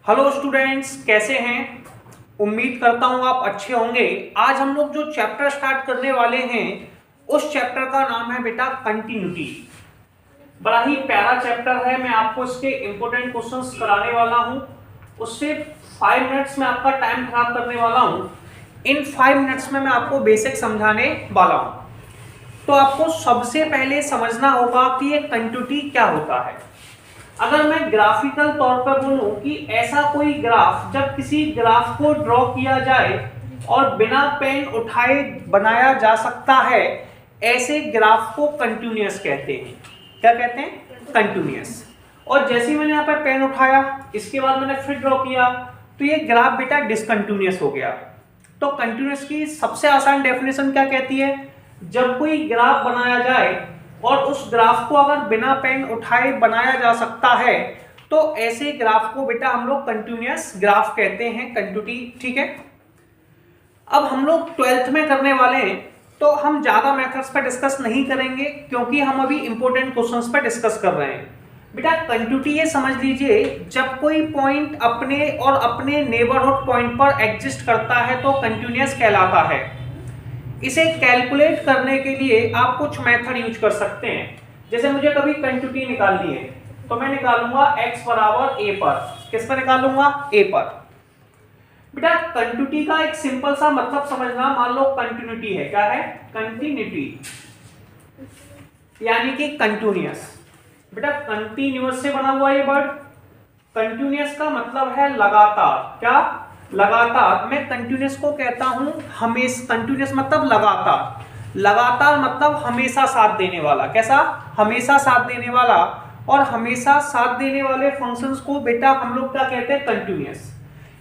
Hello students, कैसे हैं। उम्मीद करता हूं आप अच्छे होंगे। आज हम लोग जो चैप्टर स्टार्ट करने वाले हैं उस चैप्टर का नाम है बेटा कंटिन्यूटी। बड़ा ही प्यारा चैप्टर है। मैं आपको इसके इंपॉर्टेंट क्वेश्चंस कराने वाला हूं। उससे 5 मिनट्स में आपका टाइम खराब करने वाला हूं। इन 5 मिनट्स में मैं आपको बेसिक समझाने वाला हूं। तो आपको सबसे पहले समझना होगा कि ये कंटिन्यूटी क्या होता है। अगर मैं ग्राफिकल तौर पर बोलूं कि ऐसा कोई ग्राफ, जब किसी ग्राफ को ड्रॉ किया जाए और बिना पेन उठाए बनाया जा सकता है, ऐसे ग्राफ को कंटिन्यूअस कहते हैं। क्या कहते हैं? कंटिन्यूअस। और जैसे ही मैंने यहाँ पर पेन उठाया, इसके बाद मैंने फिर ड्रॉ किया, तो ये ग्राफ बेटा डिसकंटिन्यूअस हो गया। तो कंटिन्यूअस की सबसे आसान डेफिनेशन क्या कहती है? जब कोई ग्राफ बनाया जाए और उस ग्राफ को अगर बिना पेन उठाए बनाया जा सकता है, तो ऐसे ग्राफ को बेटा हम लोग कंटिन्यूअस ग्राफ कहते हैं, कंटिन्यूटी। ठीक है। अब हम लोग 12th में करने वाले हैं, तो हम ज्यादा मेथड्स पर डिस्कस नहीं करेंगे क्योंकि हम अभी इंपॉर्टेंट क्वेश्चंस पर डिस्कस कर रहे हैं। बेटा कंटिन्यूटी ये समझ लीजिए, जब कोई पॉइंट अपने और अपने नेबरहुड पॉइंट पर एग्जिस्ट करता है तो कंटिन्यूअस कहलाता है। इसे कैलकुलेट करने के लिए आप कुछ मेथड यूज कर सकते हैं। जैसे मुझे कभी कंटिन्यूटी निकालनी है तो मैं निकालूंगा x बराबर a पर। किस पर निकालूंगा? a पर। बेटा कंटिन्यूटी का एक सिंपल सा मतलब समझना। मान लो कंटिन्यूटी है, क्या है? कंटिन्यूटी यानी कि कंटिन्यूअस। बेटा कंटिन्यूअस से बना हुआ ये वर्ड। कंटिन्यूअस का मतलब है लगातार। क्या? लगातार। मैं कंटिन्यूअस को कहता हूं हमेशा। कंटिन्यूअस मतलब लगातार। लगातार मतलब हमेशा साथ देने वाला। कैसा? हमेशा साथ देने वाला। और हमेशा साथ देने वाले फंक्शंस को बेटा हम लोग क्या कहते हैं? कंटिन्यूअस।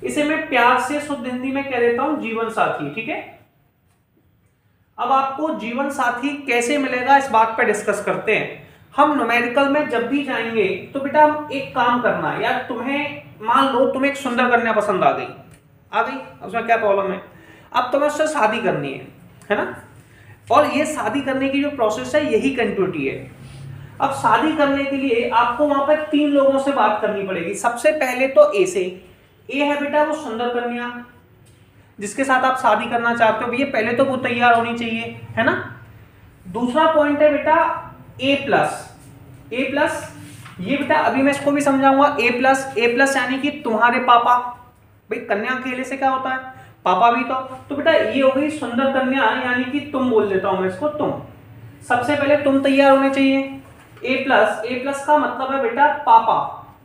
इसे मैं प्यार से शुद्ध हिंदी में कह देता हूं जीवन साथी। ठीक है। अब आपको जीवन साथी कैसे मिलेगा इस बात पर डिस्कस करते हैं। हम न्यूमेरिकल में जब भी जाएंगे तो बेटा एक काम करना यार, तुम्हें मान लो तुम्हें एक सुंदर कन्या पसंद आ गई, उसमें क्या प्रॉब्लम है? अब तुम्हें उससे शादी करनी है ना? और ये शादी करने की जो प्रोसेस है यही कंटिन्यूटी है। अब शादी करने के लिए आपको वहां पर 3 लोगों से बात करनी पड़ेगी। सबसे पहले तो ए से। ए है बेटा वो सुंदर कन्या जिसके साथ आप शादी करना चाहते हो। ये पहले तो वो तैयार होनी चाहिए, है ना? दूसरा पॉइंट है बेटा ए प्लस। ए प्लस ये बेटा अभी मैं इसको भी समझाऊंगा। ए प्लस यानी कि तुम्हारे पापा। भाई कन्या अकेले से क्या होता है? पापा भी तो बेटा ये हो गई सुंदर कन्या, यानी कि तुम बोल देता हूं मैं इसको तुम। सबसे पहले तुम तैयार होने चाहिए। ए प्लस का मतलब है बेटा पापा,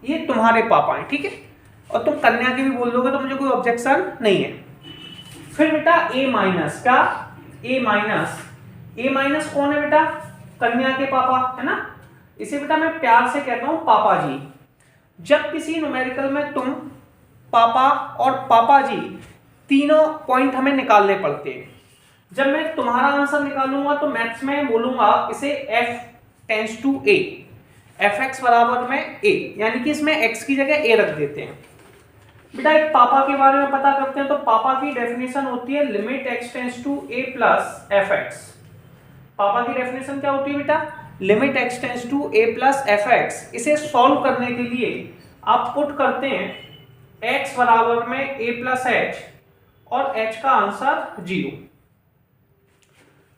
ये तुम्हारे पापा हैं। ठीक है। और तुम कन्या के भी बोल दोगे तो मुझे कोई ऑब्जेक्शन नहीं है। फिर बेटा ए माइनस। क्या? ए माइनस कौन है बेटा? कन्या के पापा, है ना? इसे बेटा मैं प्यार से कहता हूं पापा जी। जब किसी न्यूमेरिकल में तुम, पापा और पापा जी तीनों पॉइंट हमें निकालने पड़ते हैं। जब मैं तुम्हारा आंसर निकालूंगा तो मैथ्स में बोलूंगा इसे f tends to a, fx बराबर में a, यानी कि इसमें x की जगह a रख देते हैं। बेटा एक पापा के बारे में पता करते हैं। तो पापा की डेफिनेशन होती है limit x tends to a plus fx। पापा की डेफिनेशन क्या होती है बेटा? Limit x tends to a plus fx। इसे सॉल्व करने के लिए आप पुट करते हैं x बराबर में a प्लस h और h का आंसर 0।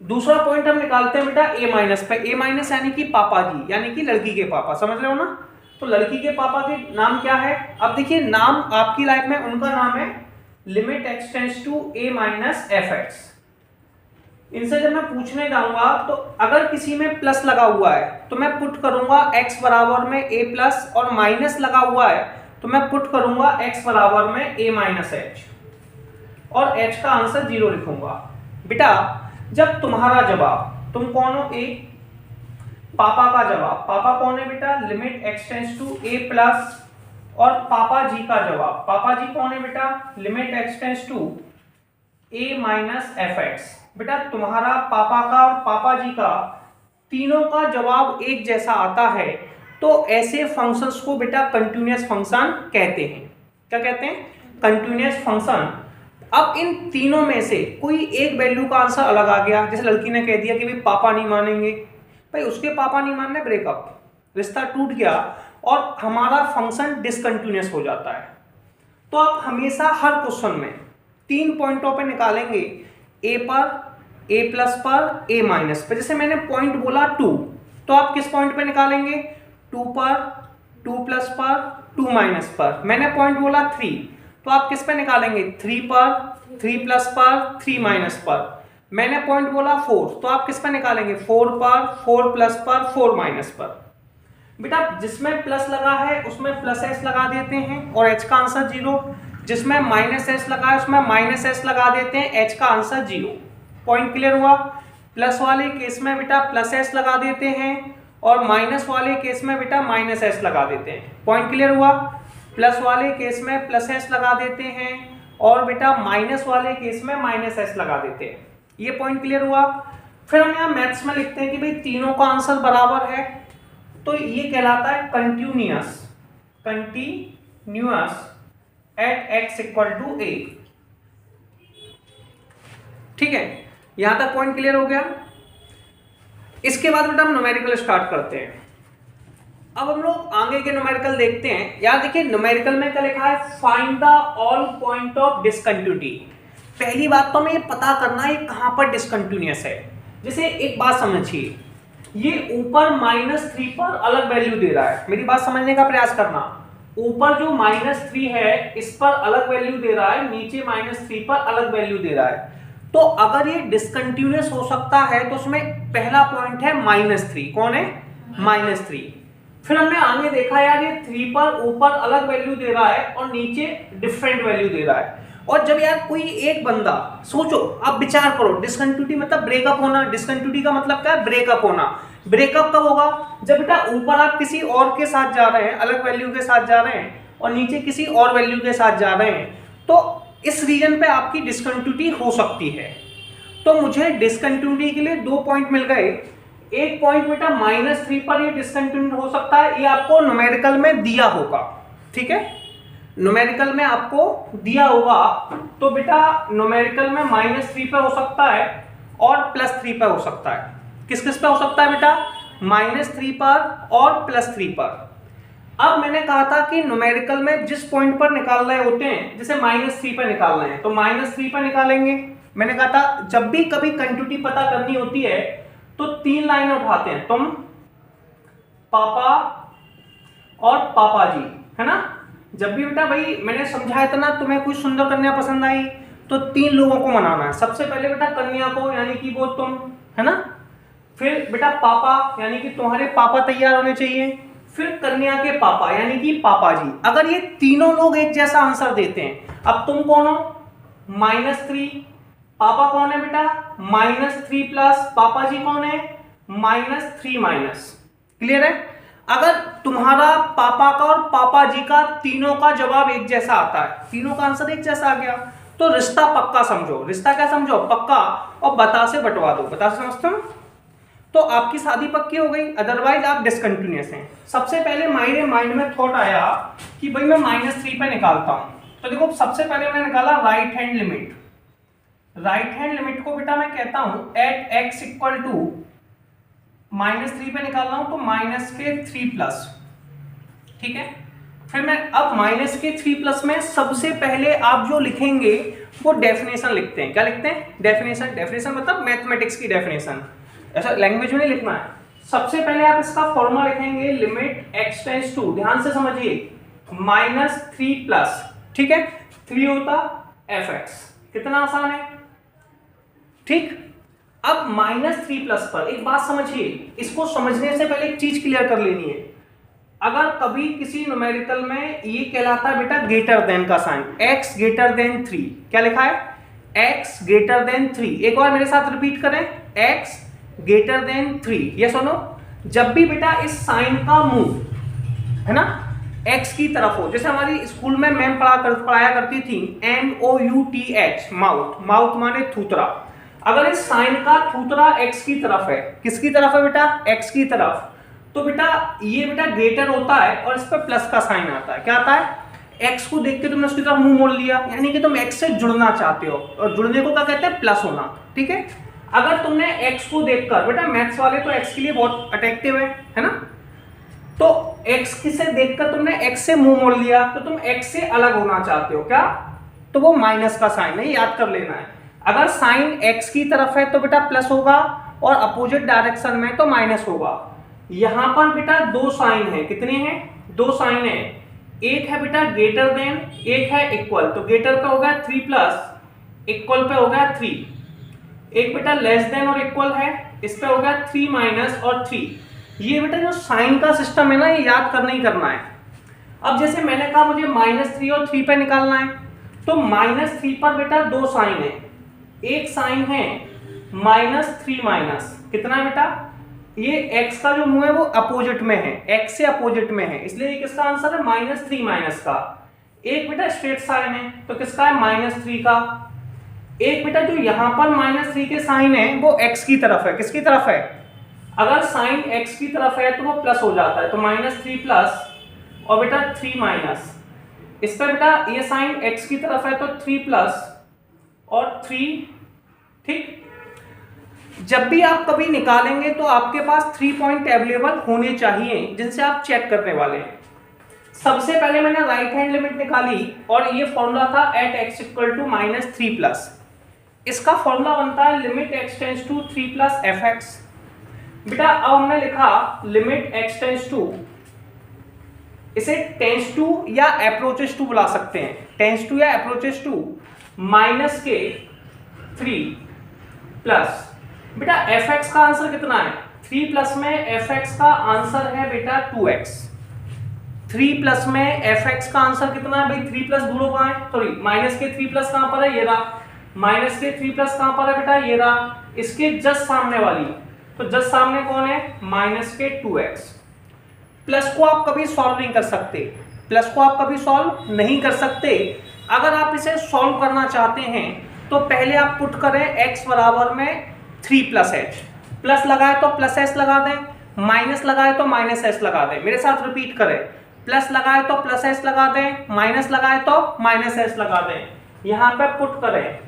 दूसरा पॉइंट हम निकालते हैं बेटा a माइनस पे। a माइनस यानी कि पापा जी, यानी कि लड़की के पापा। समझ रहे हो ना? तो लड़की के पापा के नाम क्या है? अब देखिए नाम आपकी लाइफ में उनका नाम है limit x tends to a minus fx। इनसे जब मैं पूछने जाऊंगा तो अगर किसी में प्लस लगा हुआ है तो मैं पुट करूंगा x बराबर में a प्लस, और माइनस लगा हुआ है तो मैं पुट करूंगा x बराबर में a माइनस h, और h का आंसर 0 लिखूंगा। बेटा जब तुम्हारा जवाब, तुम कौन हो? a, पापा का जवाब, पापा कौन है बेटा? Limit x tends to a plus, और पापा जी का जवाब, पापा जी कौन है बेटा? Limit x tends to a minus fx। बेटा तुम्हारा, पापा का और पापा जी का तीनों का जवाब एक जैसा आता है तो ऐसे फंक्शंस को बेटा कंटिन्यूअस फंक्शन कहते हैं। क्या कहते हैं? Continuous function. अब इन तीनों में से कोई एक वैल्यू का आंसर अलग आ गया। जैसे लड़की ने कह दिया कि भाई पापा नहीं मानेंगे, भाई उसके पापा नहीं मानने, ब्रेकअप, रिश्ता टूट गया और हमारा फंक्शन डिसकंटिन्यूअस हो जाता है। तो आप हमेशा हर क्वेश्चन में 3 पॉइंटों पे निकालेंगे, ए पर, ए प्लस पर, ए माइनस पर। जैसे मैंने पॉइंट बोला 2, तो आप किस पॉइंट पे निकालेंगे? 2 पर, 2 प्लस पर, 2 माइनस पर। मैंने पॉइंट बोला 3, तो आप किस पे निकालेंगे? 3 पर, 3 प्लस पर, 3 माइनस पर। मैंने पॉइंट बोला 4, तो आप किस पे निकालेंगे? 4 पर, 4 प्लस पर, 4 माइनस पर। बेटा जिसमें प्लस लगा है उसमें प्लस एस लगा देते हैं और एच का आंसर 0। जिसमें माइनस एस लगा है उसमें माइनस एस लगा देते हैं, एच का आंसर 0। पॉइंट क्लियर हुआ? प्लस वाले केस में बेटा प्लस एस लगा देते हैं और माइनस वाले केस में बेटा माइनस एस लगा देते हैं। पॉइंट क्लियर हुआ? प्लस वाले केस में प्लस एस लगा देते हैं और बेटा माइनस वाले केस में माइनस एस लगा देते हैं। ये पॉइंट क्लियर हुआ? फिर हम यहाँ मैथ्स में लिखते हैं कि भाई तीनों का आंसर बराबर है, तो ये कहलाता है continuous at x equal to a. ठीक है, यहां तक पॉइंट क्लियर हो गया। इसके बाद बेटा हम न्यूमेरिकल स्टार्ट करते हैं। अब हम लोग आगे के न्यूमेरिकल देखते हैं। यार देखिए न्यूमेरिकल में क्या लिखा है? Find the all point of discontinuity. पहली बात तो हमें ये पता करना है कहां पर डिसकंटिन्यूअस है। जैसे एक बात समझिए, ये ऊपर -3 पर अलग वैल्यू दे रहा है। मेरी बात समझने का प्रयास करना। ऊपर जो -3 है इस पर अलग वैल्यू दे रहा है, नीचे -3 पर अलग वैल्यू दे रहा है। तो अगर ये डिसकंटिन्यूअस हो सकता है तो उसमें पहला पॉइंट है -3। कौन है? -3। फिर हमने आगे देखा यार ये 3 पर ऊपर अलग वैल्यू दे रहा है और नीचे डिफरेंट वैल्यू दे रहा है। और जब यार कोई एक बंदा, सोचो आप विचार करो, डिसकंटिन्यूटी मतलब ब्रेकअप होना। डिसकंटिन्यूटी का मतलब क्या है? ब्रेकअप होना। ब्रेकअप कब होगा? जब बेटा ऊपर आप किसी और के साथ जा रहे हैं, अलग वैल्यू के साथ जा रहे हैं, और नीचे किसी और वैल्यू के साथ जा रहे हैं, तो इस रीजन पे आपकी डिसकंटिन्यूटी हो सकती है। तो मुझे डिसकंटिन्यूटी के लिए 2 पॉइंट मिल गए। एक पॉइंट बेटा -3 पर ये डिसकंटिन्यूट हो सकता है, ये आपको न्यूमेरिकल में दिया होगा। ठीक है, न्यूमेरिकल में आपको दिया होगा। तो बेटा न्यूमेरिकल में -3 पे हो सकता है और +3 पे हो सकता है। किस किस पे हो सकता है बेटा? -3 पर और +3 पर। अब मैंने कहा था कि न्यूमेरिकल में जिस पॉइंट पर निकाल रहे होते हैं, जैसे -3 पर निकाल रहे हैं तो -3 पर निकालेंगे। मैंने कहा था जब भी कभी कंटिन्यूटी पता करनी होती है तो 3 लाइनें उठाते हैं, तुम, पापा और पापा जी, है ना। जब भी बेटा भाई मैंने समझाया था ना, तुम्हें कोई सुंदर कन्या पसंद आई तो 3 लोगों को मनाना है। सबसे पहले बेटा कन्या को, यानी कि वो तुम, है ना। फिर बेटा पापा, यानी कि तुम्हारे पापा तैयार होने चाहिए। फिर कन्या के पापा, यानी कि पापा जी। अगर ये तीनों लोग एक जैसा आंसर देते हैं, अब तुम कौन हो? -3। पापा कौन है बेटा? -3 प्लस। पापा जी कौन है? -3 - क्लियर है? अगर तुम्हारा पापा का और पापा जी का तीनों का जवाब एक जैसा आता है, तीनों का आंसर एक जैसा आ गया, तो रिश्ता पक्का समझो। रिश्ता क्या समझो? पक्का। और बता से बंटवा दो। बता से समझते हो तो आपकी शादी पक्की हो गई, अदरवाइज आप डिसकंटिन्यूअस हैं। सबसे पहले मेरे माइंड में थॉट आया कि भाई मैं -3 पे निकालता हूं। तो देखो सबसे पहले मैंने निकाला right hand limit. Right hand limit को बेटा मैं कहता हूं एट x इक्वल टू -3 पे निकाल रहा हूं तो -3+। ठीक है, फिर मैं अब -3+ में सबसे पहले आप जो लिखेंगे वो डेफिनेशन लिखते हैं। क्या लिखते हैं? डेफिनेशन। डेफिनेशन मतलब मैथमेटिक्स की डेफिनेशन, ऐसा लैंग्वेज में नहीं लिखना है। सबसे पहले आप इसका फॉर्मूला लिखेंगे लिमिट x टेंड्स टू, ध्यान से समझिए, -3+। ठीक है, 3 होता fx। कितना आसान है। ठीक, अब -3+ पर एक बात समझिए, इसको समझने से पहले एक चीज क्लियर कर लेनी है। अगर कभी किसी न्यूमेरिकल में ये कहलाता है बेटा ग्रेटर देन का साइन, x ग्रेटर देन 3। क्या लिखा है? x greater than 3। एक बार मेरे साथ रिपीट करें, x ग्रेटर देन 3। ये सुनो, जब भी बेटा इस साइन का मूव, है ना, x की तरफ हो, जैसे हमारी स्कूल में मैम पढ़ाया करती थी MOUTH, माउथ। माउथ माने थूतरा। अगर इस साइन का थूतरा x की तरफ है, किसकी तरफ है बेटा? x की तरफ, तो बेटा ये बेटा ग्रेटर होता है और इस पर प्लस का साइन आता है। क्या आता है? x को देख के तुमने उसकी तरफ मुंह मोड़ लिया, यानी कि तुम x से जुड़ना चाहते हो, और जुड़ने को क्या कहते हैं? प्लस होना। ठीक है, अगर तुमने x को देखकर, बेटा मैथ्स वाले तो x के लिए बहुत अट्रैक्टिव है ना, तो x से देखकर तुमने x से मुंह मोड़ लिया, तो तुम x से अलग होना चाहते हो क्या, तो वो माइनस का साइन है, याद कर लेना है। अगर साइन x की तरफ है तो बेटा प्लस होगा और अपोजिट डायरेक्शन में तो माइनस होगा। यहां पर बेटा दो साइन है, कितने हैं, दो साइन है, एक है बेटा ग्रेटर देन, एक है इक्वल, तो ग्रेटर पे हो गया 3 प्लस, इक्वल पे हो गया 3, एक बेटा लेस देन और इक्वल है, इस पे हो गया 3 माइनस और 3। ये बेटा जो साइन का सिस्टम है ना, ये याद करना ही करना है। अब जैसे मैंने कहा मुझे -3 और 3 पे निकालना है, तो -3 पर बेटा दो साइन है, एक साइन है -3 माइनस, कितना है बेटा, ये x का जो मुंह है वो अपोजिट में है, x से अपोजिट में है, इसलिए ये किसका आंसर है, -3 माइनस का। एक बेटा स्ट्रेट साइन है तो किसका है, -3 का। एक बेटा जो यहां पर -3 के साइन है वो x की तरफ है, किसकी तरफ है, अगर साइन x की तरफ है तो वो प्लस हो जाता है, तो -3 प्लस और बेटा 3 माइनस, इस पर बेटा ये साइन x की तरफ है तो 3 प्लस और 3, ठीक। जब भी आप कभी निकालेंगे तो आपके पास 3 पॉइंट अवेलेबल होने चाहिए जिनसे आप चेक करने वाले हैं। सबसे पहले मैंने राइट हैंड लिमिट निकाली और ये फॉर्मूला था at x equal to -3 plus, इसका फॉर्मूला बनता है limit x tends to 3 plus fx। बेटा अब हमने लिखा लिमिट x टेंड्स टू, इसे टेंड्स टू या अप्रोचेस टू बुला सकते हैं, टेंड्स टू या अप्रोचेस टू -3 प्लस, बेटा fx का आंसर कितना है, 3 प्लस में fx का आंसर है बेटा 2x, 3 प्लस में fx का आंसर कितना है भाई, 3 प्लस दूर कहां है, सॉरी माइनस के 3 प्लस कहां पर है, ये रहा, माइनस के 3 प्लस कहां पर है बेटा, ये रहा, इसके जस्ट सामने वाली, तो जस्ट सामने कौन है, माइनस के 2x। प्लस को आप कभी सॉल्व नहीं कर सकते, प्लस को आप कभी सॉल्व नहीं कर सकते। अगर आप इसे सॉल्व करना चाहते हैं तो पहले आप पुट करें x बराबर में 3 प्लस h, प्लस लगाए तो प्लस s लगा दें, माइनस लगाए तो माइनस s लगा दें, मेरे साथ रिपीट करें, प्लस लगाए तो प्लस s लगा दें, माइनस लगाए तो माइनस s लगा दें। यहां पे पुट करें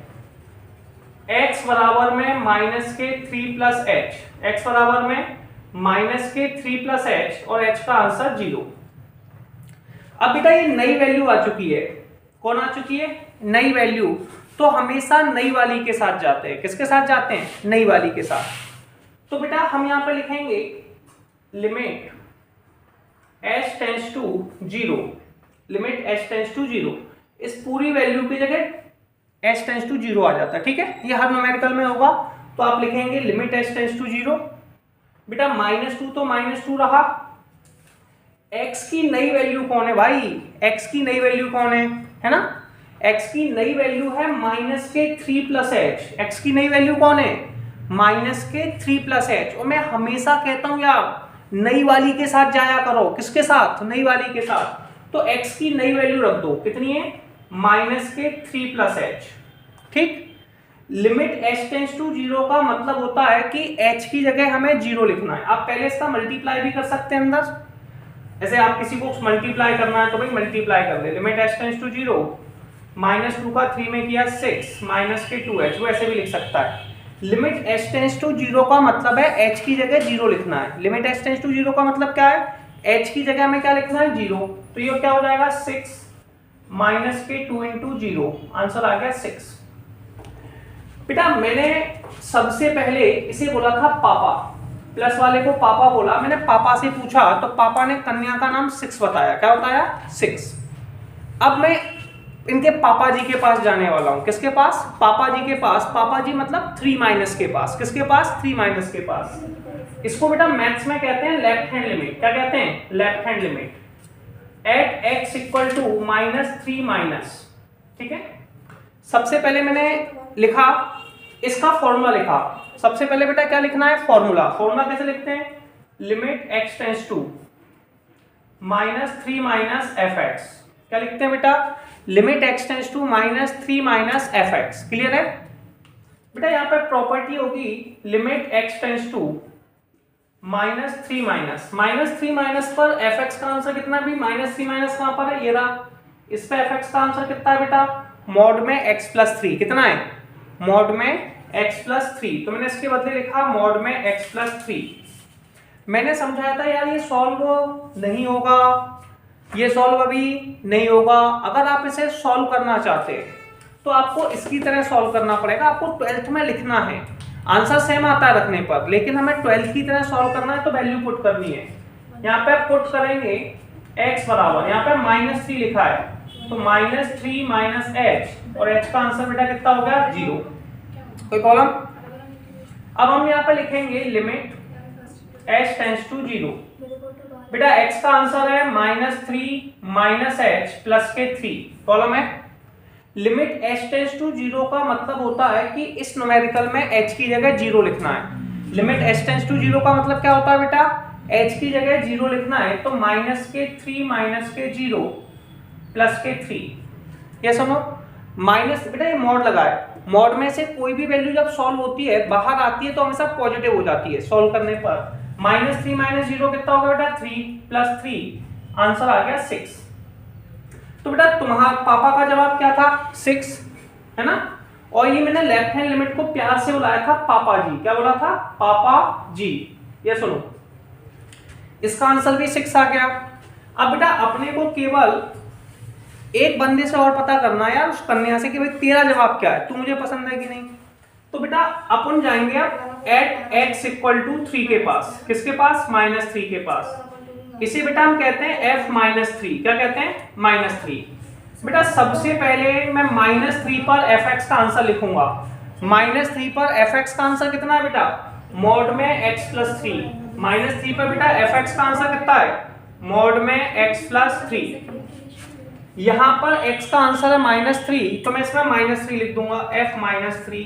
x बराबर में माइनस के 3 प्लस h, x बराबर में माइनस के 3 प्लस h और h का आंसर 0। अब बेटा ये नई वैल्यू आ चुकी है, कौन आ चुकी है, नई वैल्यू, तो हमेशा नई वाली के साथ जाते हैं, किसके साथ जाते हैं, नई वाली के साथ। तो बेटा हम यहां पर लिखेंगे limit h tends to 0, limit h tends to 0, इस पूरी वैल्यू की जगह h टेंड्स टू 0 आ जाता है, ठीक है, ये हर न्यूमेरिकल में होगा, तो आप लिखेंगे लिमिट h टेंड्स टू 0। बेटा -2 तो -2 रहा, x की नई वैल्यू कौन है भाई, x की नई वैल्यू कौन है ना, x की नई वैल्यू है माइनस के 3 प्लस h, x की नई वैल्यू कौन है, माइनस के 3 प्लस h। और मैं हमेशा कहता हूं यार नई वाली के साथ जाया करो, किसके साथ, नई वाली के साथ, तो x की नई वैल्यू रख दो, कितनी है, माइनस के 3 प्लस h, ठीक। लिमिट h टेंड्स टू 0 का मतलब होता है कि h की जगह हमें 0 लिखना है। आप पहले इसका मल्टीप्लाई भी कर सकते हैं अंदर, ऐसे आप किसी को मल्टीप्लाई करना है तो भाई मल्टीप्लाई कर ले, लिमिट h टेंड्स टू 0, -2 का 3 में किया 6 माइनस के 2h, वो ऐसे भी लिख सकता है। लिमिट h टेंड्स टू 0 का मतलब है h की जगह 0 लिखना है, लिमिट h टेंड्स टू 0 का मतलब क्या है, h की जगह में क्या लिखना है, 0, तो ये क्या हो जाएगा 6 माइनस के 2 इंटू 0, आंसर आ गया 6। बेटा मैंने सबसे पहले इसे बोला था पापा, प्लस वाले को पापा बोला, मैंने पापा से पूछा तो पापा ने कन्या का नाम 6 बताया, क्या बताया 6। अब मैं इनके पापा जी के पास जाने वाला हूं, किसके पास, पापा जी के पास, पापा जी मतलब 3 माइनस के पास, किसके पास, 3 माइनस के पास। इसको बेटा मैथ्स में कहते हैं लेफ्ट हैंड लिमिट, क्या कहते हैं, left hand limit at x equal to -3 minus, ठीक है। सबसे पहले मैंने लिखा, इसका फॉर्मूला लिखा, सबसे पहले बेटा क्या लिखना है, फॉर्मूला, फॉर्मूला कैसे लिखते हैं, limit x tends to -3 minus fx, क्या लिखते हैं बेटा, limit x tends to -3 minus fx, clear है। बेटा यहाँ पे प्रॉपर्टी होगी limit x tends to -3 minus पर fx का आंसर कितना भी, -3 माइनस कहां पर है, ये रहा, इस पे fx का आंसर कितना है बेटा, मॉड में x प्लस 3, कितना है, मॉड में x प्लस 3, तो मैंने इसके बदले लिखा मॉड में x प्लस 3। मैंने समझाया था यार ये सॉल्व नहीं होगा, ये सॉल्व अभी नहीं होगा। अगर आप इसे सॉल्व करना चाहते हैं तो आपको इसकी तरह सॉल्व करना पड़ेगा। आपको 12th में लिखना है, आंसर सेम आता है रखने पर, लेकिन हमें 12th की तरह सॉल्व करना है तो वैल्यू पुट करनी है। यहाँ पे पुट करेंगे x बराबर, यहाँ पे -3 लिखा है तो -3 माइनस h, और h का आंसर बेटा कितना हो गया 0। कोई प्रॉब्लम? अब हम यहाँ पे लिखेंगे लिमिट h टेंड्स टू 0। बेटा x का आंसर है -3 माइनस h प्लस के 3। प्रॉब्लम है? लिमिट h टेंड्स टू 0 का मतलब होता है कि इस न्यूमेरिकल में h की जगह 0 लिखना है। लिमिट h टेंड्स टू 0 का मतलब क्या होता है बेटा? h की जगह 0 लिखना है तो -3 माइनस के 0 प्लस के 3। ये सुनो, माइनस बेटा ये मॉड लगा है, मॉड में से कोई भी वैल्यू जब सॉल्व होती है बाहर आती है तो हमेशा पॉजिटिव हो जाती है सॉल्व करने पर। -3 माइनस 0 कितना होगा बेटा? 3 प्लस 3, आंसर आ गया 6। तो बेटा तुम्हारा पापा का जवाब क्या था? 6, है ना। और ये मैंने लेफ्ट हैंड लिमिट को प्यार से बुलाया था पापा जी। क्या बोला था? पापा जी। ये सुनो, इसका आंसर भी 6 आ गया। अब बेटा अपने को केवल एक बंदे से और पता करना है यार, उस कन्या से कि भाई तेरा जवाब क्या है, तू मुझे पसंद है कि नहीं। तो बेटा अपन जाएंगे अब एट x इक्वल टू 3 के पास। किसके पास? -3 के पास। इसे बेटा हम कहते हैं f-3। क्या कहते हैं? -3। बेटा सबसे पहले मैं -3 पर fx का आंसर लिखूंगा। -3 पर fx का आंसर कितना है बेटा? मॉड में x प्लस 3। -3 पर बेटा fx का आंसर कितना है? मॉड में x प्लस 3। यहां पर x का आंसर है -3 तो मैं इसमें -3 लिख दूंगा, f-3।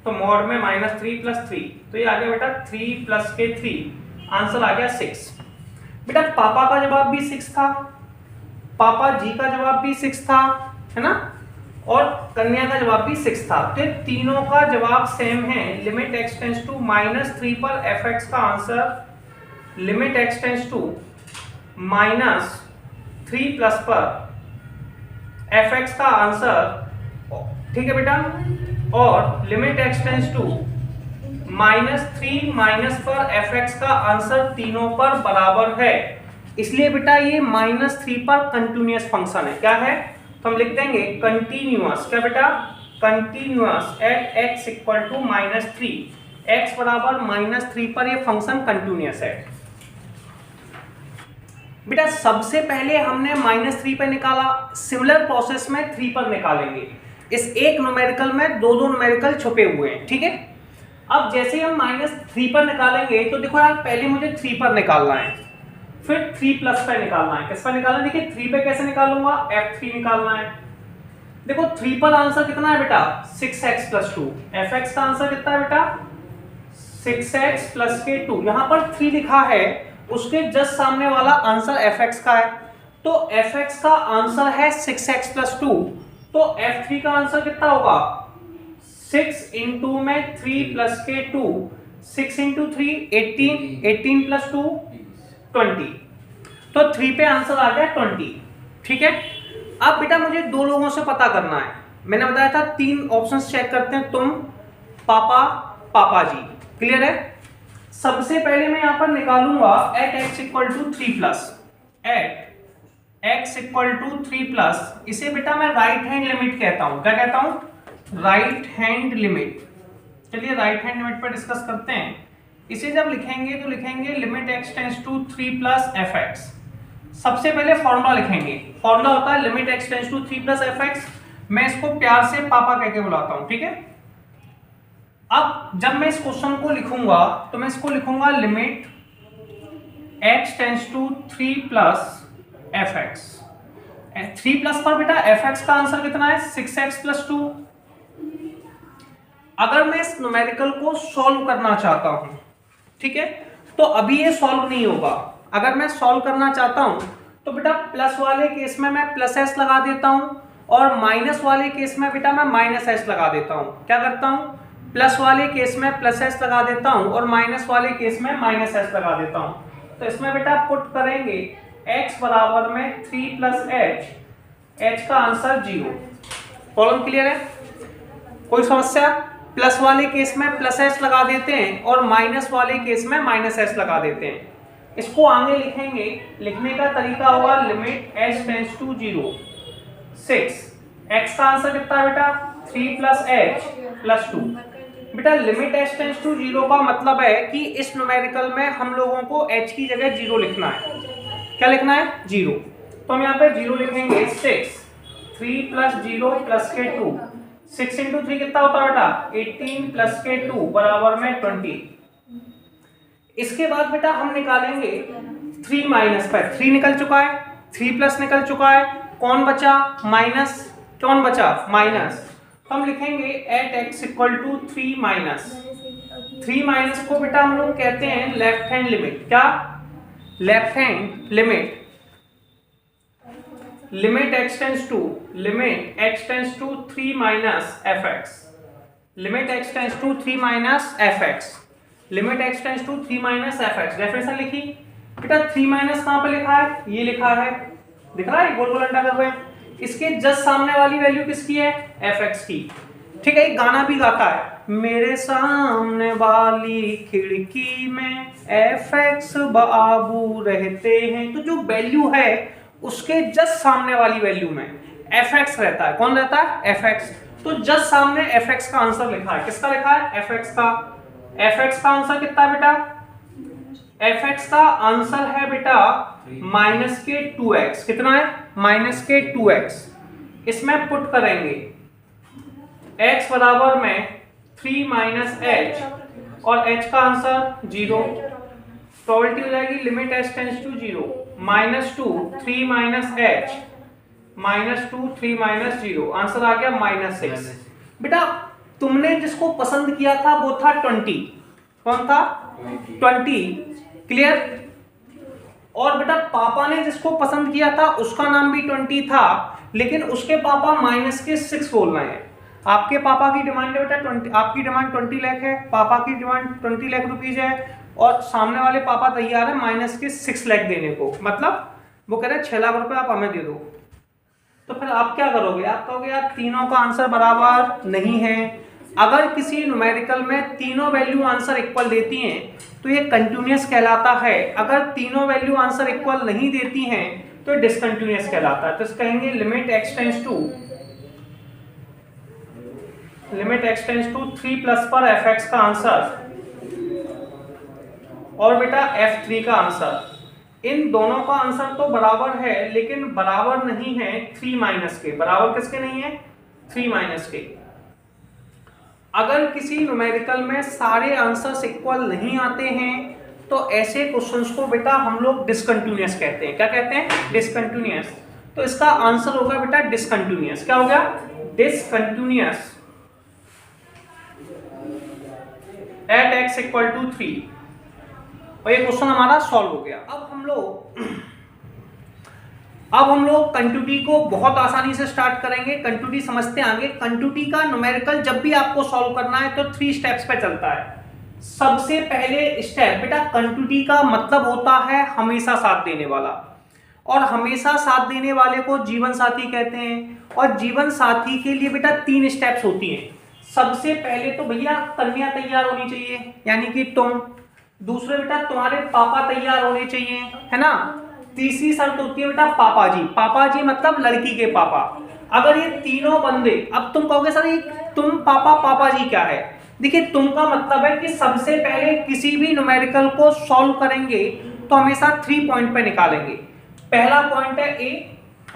तो मॉड में -3 प्लस 3, तो ये आ गया बेटा 3 प्लस के 3, आंसर आ गया 6। बेटा पापा का जवाब भी 6 था, पापा जी का जवाब भी 6 था, है ना, और कन्या का जवाब भी 6 था। तो तीनों का जवाब सेम है। लिमिट x टेंड्स टू -3 पर fx का answer, limit x tends to -3 plus पर fx का आंसर, ठीक है बेटा, और limit x tends to -3 minus पर fx का आंसर तीनों पर बराबर है। इसलिए बेटा ये -3 पर कंटिन्यूअस फंक्शन है। क्या है? तो हम लिख देंगे कंटिन्यूअस। क्या बेटा? Continuous at x equal to -3। x बराबर -3 पर ये फंक्शन कंटिन्यूअस है। बेटा सबसे पहले हमने -3 पर निकाला, सिमिलर प्रोसेस में 3 पर निकालेंगे। इस एक न्यूमेरिकल में दो न्यूमेरिकल छुपे हुए हैं, ठीक है। अब जैसे ही हम -3 पर निकालेंगे तो देखो यार पहले मुझे 3 पर निकालना है, फिर 3 प्लस पर निकालना है। किस पर निकालना है? देखिए 3 पे कैसे निकालूंगा? f3 निकालना है। देखो 3 पर आंसर कितना है बेटा? 6x plus 2। fx का आंसर कितना है बेटा? 6x प्लस के 2। यहाँ पर 3 लिखा है, उसके जस्ट सामने वाला आंसर fx का है, तो fx का आंसर है 6x प्लस 2। तो f3 का आंसर कितना होगा? 6 इंटू में 3 प्लस के 2, 6 इंटू 3 18, 18 प्लस 2 20। तो 3 पे आंसर आ गया 20, ठीक है। अब बेटा मुझे दो लोगों से पता करना है। मैंने बताया था 3 ऑप्शंस चेक करते हैं, तुम, पापा, पापा जी। क्लियर है? सबसे पहले मैं यहां पर निकालूंगा at x equal to 3 plus, at x equal to 3 plus. इसे बेटा मैं राइट हैंड लिमिट कहता हूं। क्या कहता हूं? Right hand limit. चलिए राइट हैंड लिमिट पर डिस्कस करते हैं। इसे जब लिखेंगे तो लिखेंगे limit x tends to 3 plus fx। सबसे पहले फॉर्मूला लिखेंगे। फॉर्मूला होता है limit x tends to 3 plus fx। मैं इसको प्यार से पापा कह के बुलाता हूं, ठीक है। अब जब मैं इस क्वेश्चन को लिखूंगा तो मैं इसको लिखूंगा limit x tends to 3 plus fx। 3 plus पर बेटा fx का आंसर कितना है? 6x plus 2। अगर मैं इस न्यूमेरिकल को सॉल्व करना चाहता हूं, ठीक है, तो अभी ये सॉल्व नहीं होगा। अगर मैं सॉल्व करना चाहता हूं तो बेटा प्लस वाले केस में मैं प्लस s लगा देता हूं, और माइनस वाले केस में बेटा मैं माइनस s लगा देता हूं। क्या करता हूं? प्लस वाले केस में प्लस s लगा देता हूं, और माइनस वाले केस में माइनस s लगा देता हूं। तो इसमें बेटा पुट करेंगे x बराबर में 3 प्लस h, h का आंसर 0। प्रॉब्लम क्लियर है? कोई समस्या? प्लस वाले केस में प्लस एच लगा देते हैं और माइनस वाले केस में माइनस एच लगा देते हैं। इसको आगे लिखेंगे, लिखने का तरीका होगा limit h tends to 0 6। x का आंसर कितना है बेटा 3 प्लस एच प्लस 2। बेटा लिमिट h टेंड्स टू 0 का मतलब है कि इस न्यूमेरिकल में हम लोगों को h की जगह 0 लिखना है। क्या लिखना है 0, तो हम यहाँ पे 0 लिखेंगे। 6 3 प्लस 0 प्लस के 2, 6 इंटू 3 कितना होता है बेटा 18 प्लस के 2 बराबर में 20। इसके बाद बेटा हम निकालेंगे 3 माइनस पर, 3 निकल चुका है, 3 प्लस निकल चुका है, कौन बचा माइनस, कौन बचा माइनस। तो हम लिखेंगे at x equal to 3 minus. 3 minus को बेटा हम लोग कहते हैं लेफ्ट हैंड लिमिट। क्या left hand limit, limit x tends to 3 minus fx, limit x tends to 3 minus fx, limit x tends to 3 minus fx। Definition लिखी बेटा, 3 minus कहां पे लिखा है, ये लिखा है, दिख रहा है गोल गोल अंडा कर रहे हैं। इसके जस्ट सामने वाली वैल्यू किसकी है fx की। ठीक है, एक गाना भी गाता है, मेरे सामने वाली खिड़की में fx बाबू रहते हैं। तो जो वैल्यू है उसके जस्ट सामने वाली वैल्यू में fx रहता है। कौन रहता है fx। तो जस्ट सामने fx का आंसर लिखा है, किसका लिखा है fx का। fx का आंसर कितना है बेटा, fx का आंसर है बेटा माइनस के 2x। कितना है माइनस के 2x। इसमें पुट करेंगे x बराबर में 3 माइनस h और h का आंसर 0। प्रोबेबिलिटी हो जाएगी limit h tends to 0 -2 3 minus h -2 3 minus 0, answer आ गया -6। बेटा तुमने जिसको पसंद किया था वो था 20। कौन था 20, क्लियर। और बेटा पापा ने जिसको पसंद किया था उसका नाम भी 20 था, लेकिन उसके पापा माइनस के 6 बोल रहे हैं। आपके पापा की डिमांड है बेटा 20, आपकी डिमांड 20 लाख है, पापा की डिमांड 20 लाख रुपीज है और सामने वाले पापा तैयार है माइनस के 6 लाख देने को। मतलब वो कह रहे हैं 6 लाख रुपए आप हमें दे दो। तो फिर आप क्या करोगे, आप कहोगे यार तीनों का आंसर बराबर नहीं है। अगर किसी न्यूमेरिकल में तीनों वैल्यू आंसर इक्वल देती हैं तो ये कंटिन्यूअस कहलाता है। अगर तीनों वैल्यू आंसर इक्वल नहीं देती हैं तो डिसकंटिन्यूअस कहलाता है। तो इस कहेंगे limit x tends to 3 plus पर fx का आंसर और बेटा f3 का आंसर। इन दोनों का आंसर तो बराबर है, लेकिन बराबर नहीं है 3 माइनस के। बराबर किसके नहीं है 3 माइनस के। अगर किसी न्यूमेरिकल में सारे आंसर्स इक्वल नहीं आते हैं तो ऐसे क्वेश्चंस को बेटा हम लोग डिसकंटिन्यूअस कहते हैं। क्या कहते हैं डिसकंटिन्यूअस। तो इसका आंसर होगा बेटा डिसकंटिन्यूअस। क्या हो गया discontinuous at x equal to 3। और ये क्वेश्चन हमारा सॉल्व हो गया। अब हम लोग कंटिन्यूटी को बहुत आसानी से स्टार्ट करेंगे। कंटिन्यूटी समझते आगे। कंटिन्यूटी का न्यूमेरिकल जब भी आपको सॉल्व करना है तो 3 स्टेप्स पे चलता है। सबसे पहले स्टेप बेटा, कंटिन्यूटी का मतलब होता है हमेशा साथ देने वाला, और हमेशा साथ देने वाले को जीवन साथी कहते हैं। और जीवन साथी के लिए बेटा 3 स्टेप्स होती हैं। सबसे पहले तो भैया कन्या तैयार होनी चाहिए, यानी कि तुम। दूसरे बेटा तुम्हारे पापा तैयार होने चाहिए, है ना। तीसरी शर्त होती है बेटा पापा जी। पापा जी मतलब लड़की के पापा। अगर ये तीनों बंदे, अब तुम कहोगे सर ये तुम पापा जी क्या है। देखिए तुम का मतलब है कि सबसे पहले किसी भी न्यूमेरिकल को सॉल्व करेंगे तो हमेशा 3 पॉइंट पे निकालेंगे। पहला पॉइंट है a,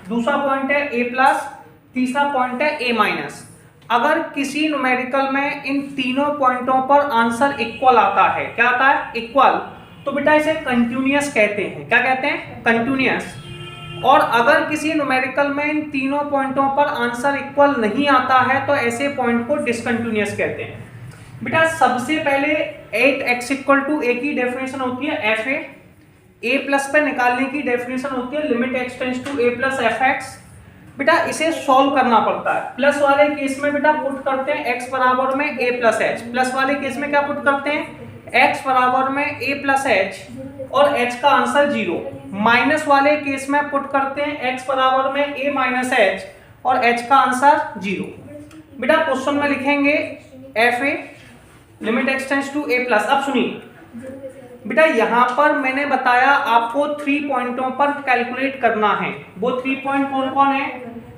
दूसरा पॉइंट है a प्लस, तीसरा पॉइंट है a माइनस। अगर किसी न्यूमेरिकल में इन तीनों पॉइंटों पर आंसर इक्वल आता है, क्या आता है इक्वल, तो बेटा इसे कंटिन्यूअस कहते हैं। क्या कहते हैं कंटिन्यूअस। और अगर किसी न्यूमेरिकल में इन तीनों पॉइंटों पर आंसर इक्वल नहीं आता है तो ऐसे पॉइंट को डिसकंटिन्यूअस कहते हैं। बेटा सबसे पहले 8x इक्वल टू a की डेफिनेशन होती है fa। a प्लस पे निकालने की डेफिनेशन होती है limit x tends to a plus fx। बेटा इसे सॉल्व करना पड़ता है। प्लस वाले केस में बेटा पुट करते हैं x बराबर में a प्लस h। प्लस वाले केस में क्या पुट करते हैं x बराबर में a प्लस h और h का आंसर 0। माइनस वाले केस में पुट करते हैं x बराबर में a माइनस h और h का आंसर 0। बेटा क्वेश्चन में लिखेंगे f a, limit x tends to a plus. अब सुनिए बेटा, यहां पर मैंने बताया आपको 3 पॉइंटों पर कैलकुलेट करना है। वो 3 पॉइंट कौन कौन है?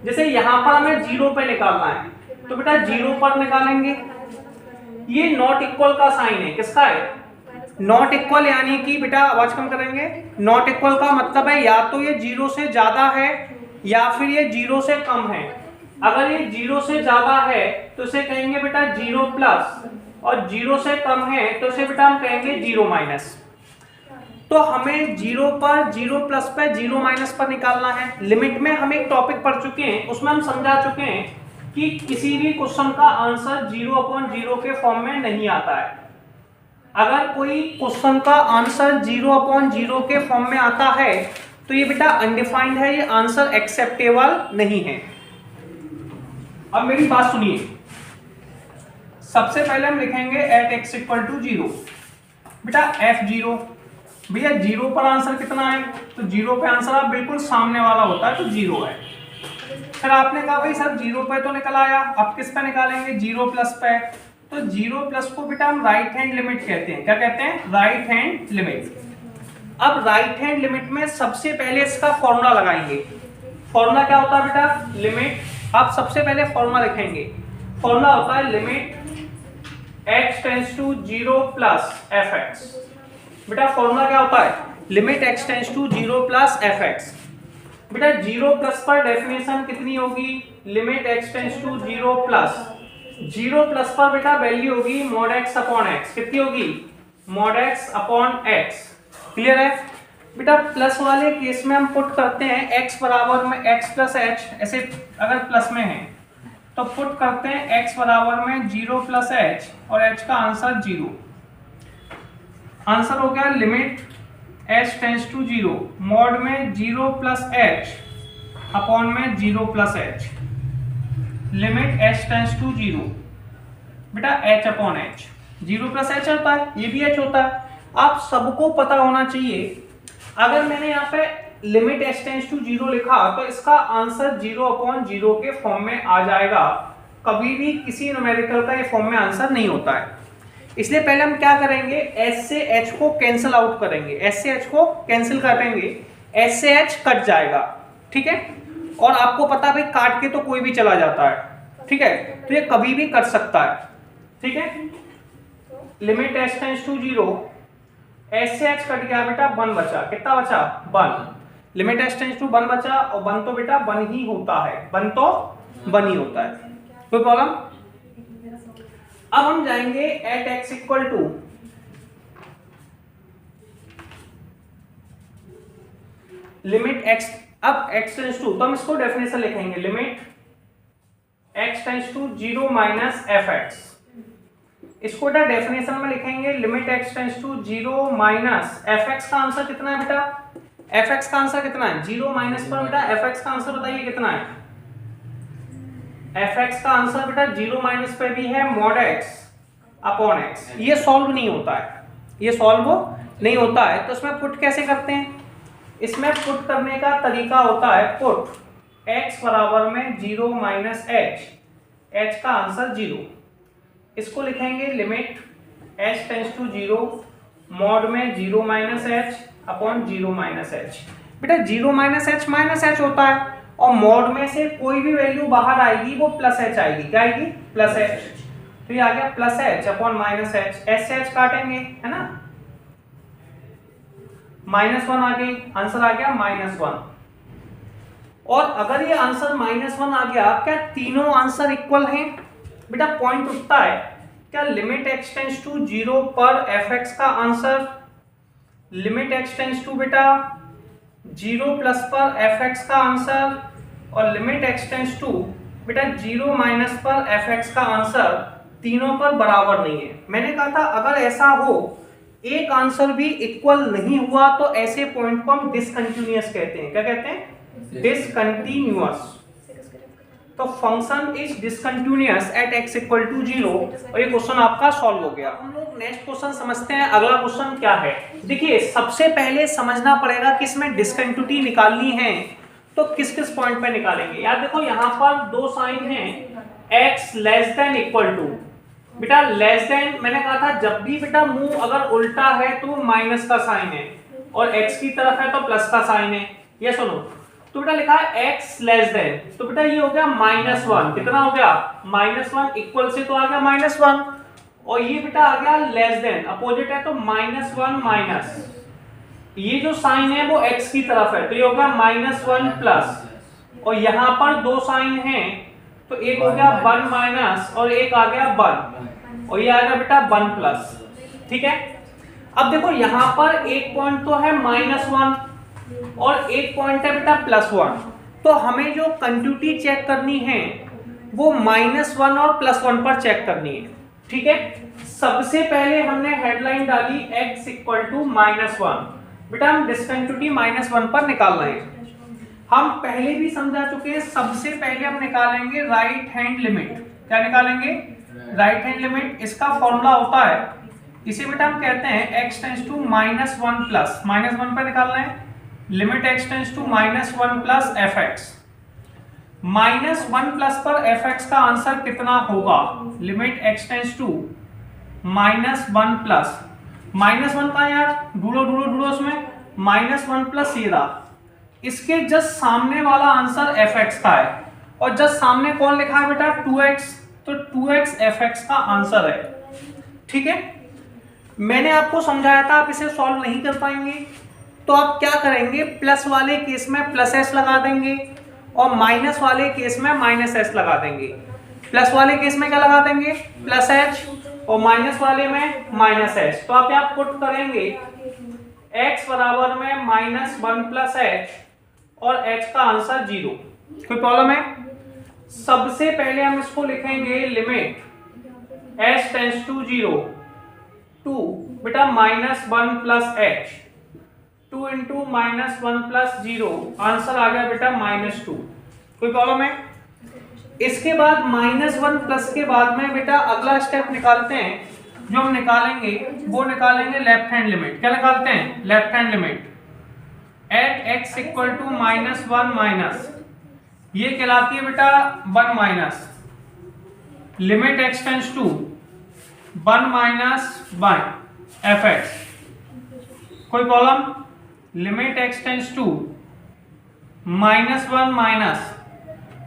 जैसे यहां पर हमें 0 पे निकालना है, तो बेटा 0 पर निकालेंगे। ये नॉट इक्वल का साइन है, किसका है? नॉट इक्वल, यानी कि बेटा आवाज कम करेंगे। नॉट इक्वल का मतलब है या तो ये 0 से ज्यादा है या फिर ये 0 से कम है। अगर ये 0 से ज्यादा है तो इसे कहेंगे बेटा 0 प्लस, और 0 से कम है तो इसे बेटा हम कहेंगे 0 माइनस। तो हमें 0 पर, 0 प्लस पर, 0 माइनस पर निकालना है। लिमिट में हम एक टॉपिक पढ़ चुके हैं, उसमें हम समझा चुके हैं कि किसी भी क्वेश्चन का आंसर 0/0 के फॉर्म में नहीं आता है। अगर कोई क्वेश्चन का आंसर 0/0 के फॉर्म में आता है तो ये बेटा अनडिफाइंड है, ये आंसर एक्सेप्टेबल नहीं है। अब मेरी बात सुनिए, सबसे पहले हम लिखेंगे एट एक्स इक्वल टू 0। बेटा f0, भैया 0 पर आंसर कितना है? तो 0 पे आंसर आप बिल्कुल सामने वाला होता है, तो 0 है। फिर आपने कहा भाई सर 0 पे तो निकल आया, अब किस पे निकालेंगे? 0 प्लस पे। तो 0 प्लस को बेटा हम राइट हैंड लिमिट कहते हैं। क्या कहते हैं? Right hand limit. अब राइट हैंड लिमिट में सबसे पहले इसका फॉर्मूला लगाएंगे। फॉर्मूला क्या होता है बेटा? लिमिट। आप सबसे पहले फॉर्मूला लिखेंगे। फॉर्मूला होता है limit x tends to 0 plus fx। बेटा फॉर्मूला क्या होता है? Limit x tends to 0 plus fx। बेटा 0 प्लस पर डेफिनेशन कितनी होगी? Limit x tends to 0 plus, 0 plus पर बेटा वैल्यू होगी mod x अपॉन x। कितनी होगी? mod x upon x। Clear है बेटा? प्लस वाले केस में हम पुट करते हैं x बराबर में x प्लस h, ऐसे अगर प्लस में है तो पुट करते हैं x बराबर में 0 प्लस h और h का आंसर 0। आंसर हो गया limit h tends to 0 mod में 0 प्लस h अपॉन में 0 plus h, limit h tends to 0। बेटा h upon h, 0 plus h होता है, ये भी h होता है। आप सबको पता होना चाहिए, अगर मैंने यहाँ पे लिमिट h टेंड्स टू 0 लिखा तो इसका आंसर 0/0 के फॉर्म में आ जाएगा। कभी भी किसी न्यूमेरिकल का ये फॉर्म में आंसर नहीं होता है। इसलिए पहले हम क्या करेंगे? s से h को कैंसिल आउट करेंगे, s से h को कैंसिल करेंगे, s से h कट जाएगा। ठीक है? और आपको पता भाई काट के तो कोई भी चला जाता है, ठीक है? तो ये कभी भी कट सकता है। ठीक है? Limit h tends to 0, s से h कट गया बेटा, 1 बचा। कितना बचा? 1। लिमिट h टेंड्स टू 1 बचा, और 1 तो बेटा 1 ही होता है, 1 तो 1 ही होता है। कोई प्रॉब्लम? अब हम जाएंगे at x equal to limit x। अब x टेंड्स टू, तो हम इसको डेफिनेशन लिखेंगे, limit x tends to 0 minus fx। इसको बेटा डेफिनेशन में लिखेंगे limit x tends to 0 minus fx। का आंसर कितना है बेटा? fx का आंसर कितना है? 0 माइनस पर बेटा fx का आंसर बताइए कितना है? fx का आंसर बेटा 0 माइनस पे भी है mod x अपॉन x। ये सॉल्व नहीं होता है, ये सॉल्व नहीं होता है। तो इसमें पुट कैसे करते हैं? इसमें पुट करने का तरीका होता है पुट x बराबर में 0 माइनस h, h का आंसर 0। इसको लिखेंगे limit h tends to 0 mod में 0 minus h upon 0 minus h। बेटा 0 माइनस h होता है, और मॉड में से कोई भी वैल्यू बाहर आएगी वो प्लस h आएगी। क्या आएगी? Plus h। तो ये आ गया plus h upon minus h, h से h काटेंगे, है ना? -1 आ गई, आंसर आ गया -1। और अगर ये आंसर -1 आ गया, क्या तीनों आंसर इक्वल हैं? बेटा पॉइंट उठता है, क्या लिमिट x टेंड्स टू 0 पर fx का answer, limit x tends to बेटा 0 प्लस पर fx का आंसर, और लिमिट x टेंड्स टू बेटा 0 माइनस पर fx का आंसर तीनों पर बराबर नहीं है। मैंने कहा था अगर ऐसा हो, एक आंसर भी इक्वल नहीं हुआ, तो ऐसे पॉइंट को हम डिसकंटिन्यूअस कहते हैं। क्या कहते हैं? डिसकंटिन्यूअस। तो function is discontinuous at x equal to 0, और ये क्वेश्चन आपका सॉल्व हो गया। हम लोग नेक्स्ट क्वेश्चन समझते हैं। अगला क्वेश्चन क्या है? देखिए सबसे पहले समझना पड़ेगा कि इसमें डिसकंटिन्यूटी निकालनी है तो किस किस पॉइंट पे निकालेंगे। यार देखो यहाँ पर दो साइन हैं, x less than equal to, बेटा लेस देन, मैंने कहा था जब भी बेटा मुंह अगर उल्टा है तो माइनस का साइन है और x की तरफ है तो प्लस का साइन है। ये सुनो, तो बेटा लिखा है x लेस देन, तो बेटा ये हो गया -1, कितना हो गया -1, इक्वल से तो आ गया -1, और ये बेटा आ गया लेस देन, अपोजिट है तो -1 माइनस, ये जो साइन है वो x की तरफ है तो ये हो गया -1 प्लस, और यहां पर दो साइन हैं तो एक हो गया 1 माइनस और एक आ गया 1, और ये आ गया बेटा 1 प्लस। ठीक है, अब देखो यहां पर एक पॉइंट तो है -1 और एक पॉइंट है बेटा +1, तो हमें जो कंटिन्यूटी चेक करनी है वो -1 और +1 पर चेक करनी है। ठीक है, सबसे पहले हमने हेडलाइन डाली x -1, बेटा हम डिस्कंटिन्यूटी -1 पर निकाल रहे हैं। हम पहले भी समझा चुके हैं, सबसे पहले हम निकालेंगे राइट हैंड लिमिट। क्या निकालेंगे? Right hand limit. इसका फॉर्मूला होता है, इसे बेटा हम कहते हैं x टेंड्स टू -1 प्लस, -1 पर निकाल रहे हैं, limit x tends to -1 plus fx। -1 plus पर fx का आंसर कितना होगा? Limit x tends to -1 plus, -1 का यार ढूंढो ढूंढो ढूंढो, उसमें -1 प्लस ये रहा, इसके जस्ट सामने वाला आंसर fx का है, और जस्ट सामने कौन लिखा है बेटा 2x, तो 2x fx का आंसर है। ठीक है, मैंने आपको समझाया था आप इसे सॉल्व नहीं कर पाएंगे तो आप क्या करेंगे, प्लस वाले केस में +s लगा देंगे और माइनस वाले केस में -s लगा देंगे। प्लस वाले केस में क्या लगा देंगे? +h, और माइनस वाले में -h। तो आप यहाँ पुट करेंगे x बराबर में -1 प्लस h और h का आंसर 0। कोई प्रॉब्लम है? सबसे पहले हम इसको लिखेंगे limit h tends to 0 two बेटा -1 plus h, 2 into -1 plus 0, answer आ गया बेटा -2। कोई प्रॉब्लम है? इसके बाद -1 प्लस के बाद में बेटा अगला स्टेप निकालते हैं, जो हम निकालेंगे वो निकालेंगे लेफ्ट हैंड लिमिट। क्या निकालते हैं? Left hand limit at x -1 minus, ये कहलाती है बेटा 1 minus, limit x tends to 1 minus 1 fx। कोई problem? Limit x tends to -1 minus,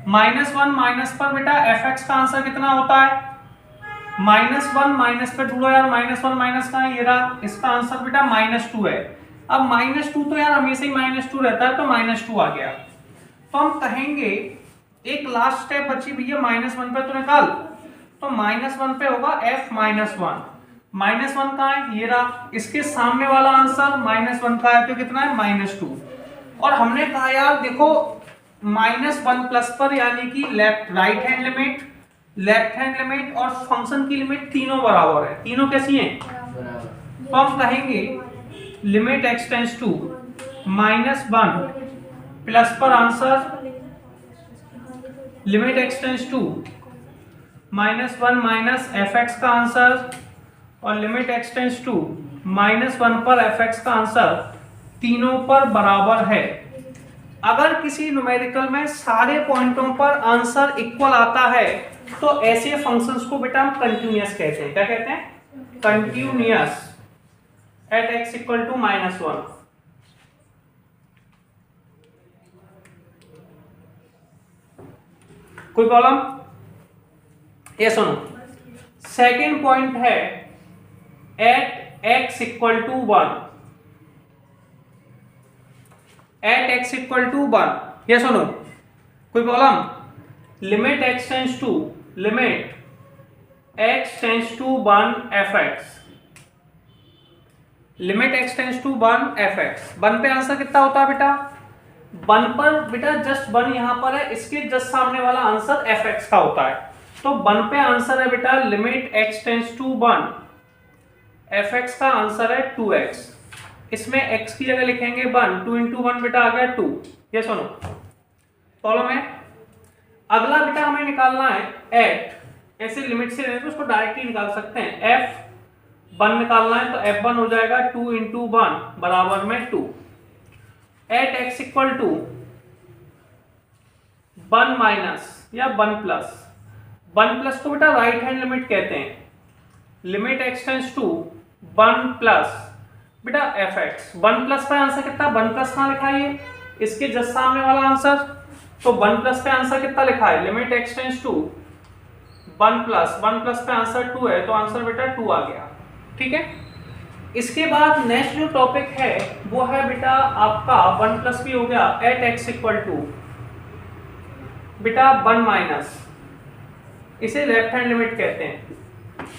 -1 minus पर बेटा fx का आंसर कितना होता है? -1 माइनस पे ढूंढो यार, -1 माइनस का है, ये रहा, इसका आंसर बेटा -2 है। अब -2 तो यार हमेशा ही -2 रहता है तो -2 आ गया। तो हम कहेंगे एक लास्ट स्टेप बची भैया, -1 पे तो निकाल, तो -1 पे होगा f -1, -1 का है, ये रहा, इसके सामने वाला आंसर -1 का है तो कितना है? -2। और हमने कहा यार देखो -1 प्लस पर यानी कि right hand limit, left hand limit और फंक्शन की लिमिट तीनों बराबर है। तीनों कैसी हैं? तो हम कहेंगे limit x tends to -1 plus पर answer, limit x tends to -1 minus fx का आंसर, और लिमिट x टेंड्स टू -1 पर fx का आंसर, तीनों पर बराबर है। अगर किसी न्यूमेरिकल में सारे पॉइंटों पर आंसर इक्वल आता है तो ऐसे फंक्शंस को बेटा हम कंटिन्यूअस कहते हैं। क्या कहते हैं? Continuous at x -1। कोई प्रॉब्लम? ये सुनो, सेकेंड पॉइंट है एट x =1, एट x =1। ये सुनो, कोई problem? Limit x tends to, limit x tends to 1 fx, limit x tends to 1 fx। 1 पे आंसर कितना होता है बेटा? 1 पर बेटा जस्ट 1 यहां पर है, इसके जस्ट सामने वाला आंसर fx का होता है, तो 1 पे आंसर है बेटा limit x tends to 1, fx का आंसर है 2x। इसमें x की जगह लिखेंगे 1, 2 इंटू 1 बेटा आ गया 2। ये सुनो, प्रॉब्लम है? अगला बेटा हमें निकालना है एट, ऐसे लिमिट से तो उसको डायरेक्टली निकाल सकते हैं, f1 निकालना है तो f1 हो जाएगा 2 इंटू 1 बराबर में 2, एट x = 1 माइनस या 1 प्लस, 1 प्लस को बेटा राइट हैंड लिमिट कहते हैं, limit x tends to 1 plus बेटा fx। 1 प्लस का आंसर कितना, 1 प्लस कहाँ लिखा है, ये इसके जस्ट सामने वाला आंसर। तो 1 प्लस का आंसर कितना लिखा है, limit x tends to 1 plus का आंसर 2 है, तो आंसर बेटा 2 आ गया। ठीक है, इसके बाद नेक्स्ट जो टॉपिक है वो है बेटा आपका 1 प्लस भी हो गया एट x इक्वल टू बेटा 1 माइनस, इसे लेफ्ट हैंड लिमिट कहते हैं।